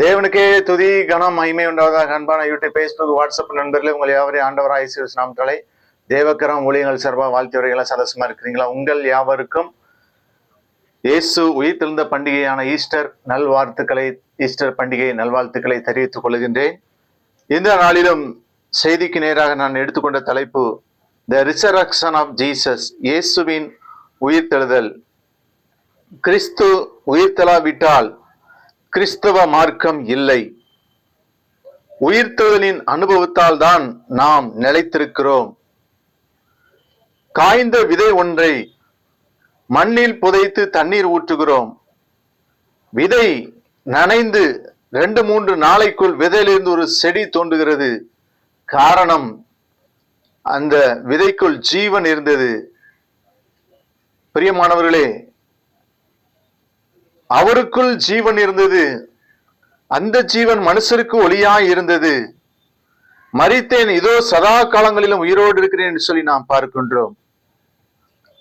தேவனுக்கே துதி கனம் மகிமை உண்டாவதாக. அன்பான யூடியூப், பேஸ்புக், வாட்ஸ்அப் நண்பர்களே, உங்கள் யாவரையும் ஆண்டவராய் இயேசு நாமத்திலே தேவக்கரம் ஊழியங்கள் சார்பாக வாழ்த்து வரைகளை சந்தோஷமா இருக்கிறீங்களா? உங்கள் யாவருக்கும் இயேசு உயிர்த்தெழுந்த பண்டிகையான ஈஸ்டர் நல்வாழ்த்துக்களை, ஈஸ்டர் பண்டிகை நல்வாழ்த்துக்களை தெரிவித்துக் கொள்கின்றேன். இந்த நாளிலும் செய்திக்கு நேராக நான் எடுத்துக்கொண்ட தலைப்பு த ரிசரக்ஷன் ஆஃப் ஜீசஸ். இயேசுவின் உயிர்த்தெழுதல். கிறிஸ்து உயிர்த்தெழாவிட்டால் கிறிஸ்தவ மார்க்கம் இல்லை. உயிர்த்தெழுதலின் அனுபவத்தால் தான் நாம் நிலைத்திருக்கிறோம். காய்ந்த விதை ஒன்றை மண்ணில் புதைத்து தண்ணீர் ஊற்றுகிறோம். விதை நனைந்து 2-3 நாளைக்குள் விதையிலிருந்து ஒரு செடி தோன்றுகிறது. காரணம், அந்த விதைக்குள் ஜீவன் இருந்தது. பிரியமானவர்களே, அவருக்குள் ஜீவன் இருந்தது. அந்த ஜீவன் மனுஷருக்கு ஒளியாய் இருந்தது. மரித்தேன், இதோ சதா காலங்களிலும் உயிரோடு இருக்கிறேன் என்று சொல்லி நாம் பார்க்கின்றோம்.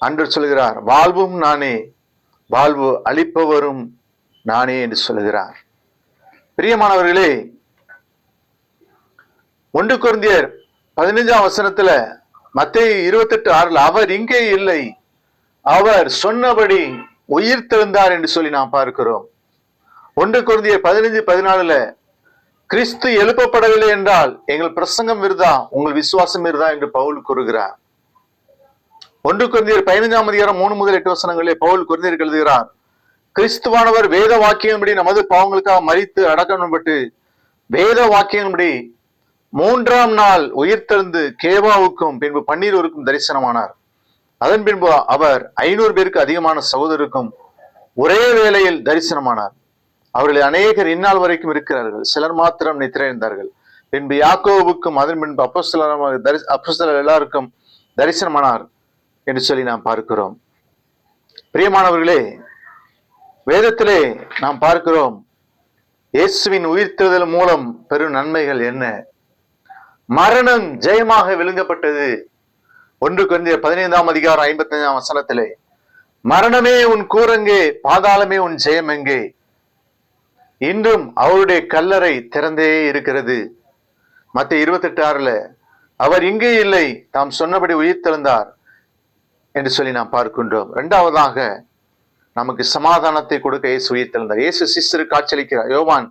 அன்று சொல்கிறார், வாழ்வும் நானே, வாழ்வு அளிப்பவரும் நானே என்று சொல்கிறார். பிரியமானவர்களே, 1 கொரிந்தியர் 15ஆம் வசனத்துல, மத்தேயு 28:6 அவர் இங்கே இல்லை, அவர் சொன்னபடி உயிர்த்தெழுந்தார் என்று சொல்லி நாம் பார்க்கிறோம். 1 கொரிந்தியர் 15:14 கிறிஸ்து எழுப்பப்படவில்லை என்றால் எங்கள் பிரசங்கம் விருதா, உங்கள் விசுவாசம் விருதா என்று பவுல் கூறுகிறார். 1 கொரிந்தியர் 15ஆம் அதிகாரம் 3-8 வசனங்களிலே பவுல் கொரிந்தியருக்கு எழுதுகிறார், கிறிஸ்துவானவர் வேத வாக்கியம்படி நமது பாவங்களுக்காக மரித்து அடக்கப்பட்டு வேத வாக்கியம்படி 3ஆம் நாள் உயிர்த்தெழுந்து கேபாவுக்கும் பின்பு 12 தரிசனமானார். அதன் பின்பு அவர் 500 பேருக்கு அதிகமான சகோதரருக்கும் ஒரே வேளையில் தரிசனமானார். அவர்கள் அநேகர் இந்நாள் வரைக்கும் இருக்கிறார்கள், சிலர் மாத்திரம் நித்திரைந்தார்கள். பின்பு யாக்கோவுக்கும் அதன் பின்பு அப்போஸ்தலர் எல்லாருக்கும் தரிசனமானார் என்று சொல்லி நாம் பார்க்கிறோம். பிரியமானவர்களே, வேதத்திலே நாம் பார்க்கிறோம் இயேசுவின் உயிர்த்தெழுதல் மூலம் பெரும் நன்மைகள் என்ன? மரணம் ஜெயமாக விழுங்கப்பட்டது. 1 கொரிந்தியர் 15ஆம் அதிகாரம் 55ஆம் வசனத்திலே, மரணமே உன் கூரெங்கே, பாதாளமே உன் ஜெயம் எங்கே? இன்றும் அவருடைய கல்லறை திறந்தே இருக்கிறது. மத்தேயு 28:6 அவர் இங்கே இல்லை, தாம் சொன்னபடி உயிர்த்தெழுந்தார் என்று சொல்லி நாம் பார்க்கின்றோம். 2வதாக நமக்கு சமாதானத்தை கொடுக்க இயேசு உயிர்த்தெழுந்தார். இயேசு சிஷ்யருக்கு காட்சியளிக்கிறார். யோவான்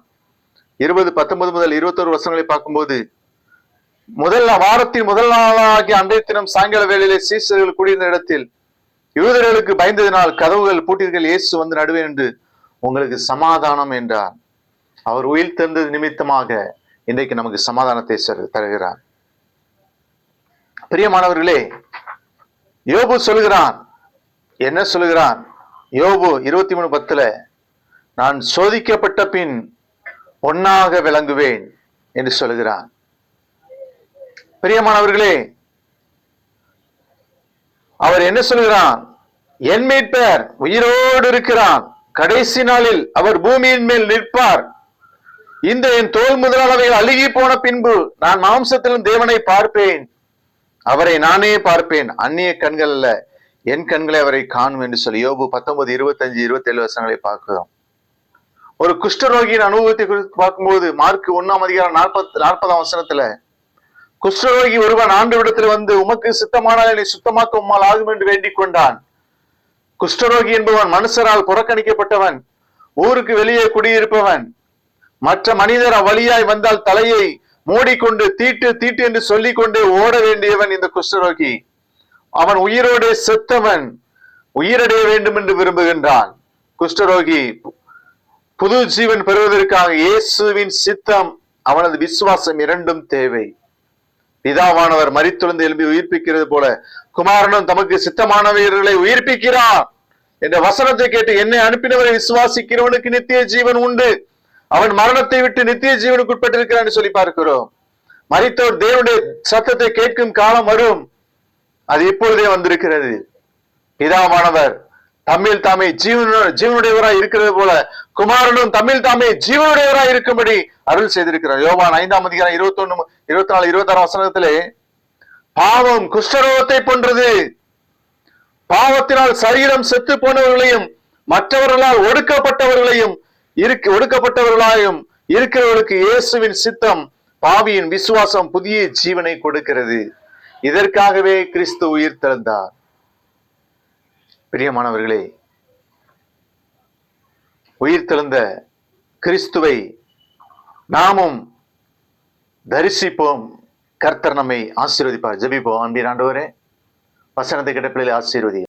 20:19-21 வசனங்களை பார்க்கும்போது, வாரத்தின் முதல் நாளாகிய அன்றைய தினம் சாயங்கால வேளையிலே சீசர்கள் கூடியிருந்த இடத்தில் யூதர்களுக்கு பயந்ததினால் கதவுகள் பூட்டீர்கள். இயேசு வந்து நடுவே என்று உங்களுக்கு சமாதானம் என்றார். அவர் உயிர் தெரிந்தது நிமித்தமாக இன்றைக்கு நமக்கு சமாதானத்தை தருகிறார். பிரியமானவர்களே, யோபு சொல்கிறான், என்ன சொல்கிறான்? யோபு 23:10 நான் சோதிக்கப்பட்ட பின் பொன்னாக விளங்குவேன் என்று சொல்கிறான். பிரியமானவர்களே, அவர் என்ன சொல்கிறான்? என் மீட்பர் உயிரோடு இருக்கிறான், கடைசி நாளில் அவர் பூமியின் மேல் நிற்பார். இந்த என் தோல் முதலாளவைகள் அழுகி போன பின்பு நான் மாம்சத்திலும் தேவனை பார்ப்பேன், அவரை நானே பார்ப்பேன், அந்நிய கண்கள் அல்ல, என் கண்களை அவரை காணும் என்று சொல்லி யோபு 19, 25, 27 வசனங்களை பார்க்கிறோம். ஒரு குஷ்டரோகியின் அனுபவத்தை குறித்து பார்க்கும்போது மார்க் 1ஆம் அதிகாரம் 40ஆம் வசனத்துல, குஷ்டரோகி ஒருவன் ஆண்டவரிடத்தில் வந்து, உமக்கு சித்தமானால் என்னை சுத்தமாக்க உம்மால் ஆகும் என்று வேண்டிக் கொண்டான். குஷ்டரோகி என்பவன் மனுஷரால் புறக்கணிக்கப்பட்டவன், ஊருக்கு வெளியே குடியிருப்பவன். மற்ற மனிதர் அவ்வழியாய் வந்தால் தலையை மூடிக்கொண்டு தீட்டு தீட்டு என்று சொல்லிக் கொண்டே ஓட வேண்டியவன் இந்த குஷ்டரோகி. அவன் உயிரோடு செத்தவன், உயிரடைய வேண்டும் என்று விரும்புகின்றான். குஷ்டரோகி புது ஜீவன் பெறுவதற்காக இயேசுவின் சித்தம், அவனது விசுவாசம் இரண்டும் தேவை. பிதாவானவர் மரித்தெழுந்து எழுப்பி உயிர்ப்பிக்கிறது போல குமாரனும் தமக்கு சித்தமானவர்களை உயிர்ப்பிக்கிறார் என்ற வசனத்தை கேட்டு, என்னை அனுப்பினவரை விசுவாசிக்கிறவனுக்கு நித்திய ஜீவன் உண்டு, அவன் மரணத்தை விட்டு நித்திய ஜீவனுக்கு உட்பட்டிருக்கிறான் சொல்லி பார்க்கிறோம். மரித்தோர் தேவனுடைய சத்தத்தை கேட்கும் காலம் வரும், அது இப்பொழுதே வந்திருக்கிறது. பிதாவானவர் தம்மில் தாமே ஜீவனுடையவராய் இருக்கிறது போல குமாரனும் தம்மில் தாமே ஜீவனுடையவராய் இருக்கும்படி அருள் செய்திருக்கிறார். யோவான் 5ஆம் அதிகாரம் 21, 24, 26 வசனத்திலே, பாவம் குஷ்டரோகத்தை போன்றது, பாவத்தினால் சரீரம் செத்து போனவர்களையும் மற்றவர்களால் ஒடுக்கப்பட்டவர்களாயும் இருக்கிறவர்களுக்கு இயேசுவின் சித்தம், பாவியின் விசுவாசம் புதிய ஜீவனை கொடுக்கிறது. இதற்காகவே கிறிஸ்து உயிர் தெழுந்தார். பிரியமானவர்களே, உயிர் தெழுந்த கிறிஸ்துவை நாமும் தரிசிப்போம். கர்த்தர் நம்மை ஆசீர்வதிப்பார். ஜெபிப்போம். அன்பின் ஆண்டவரே, வசனத்தை கேட்ட பிள்ளைகளை ஆசீர்வதி.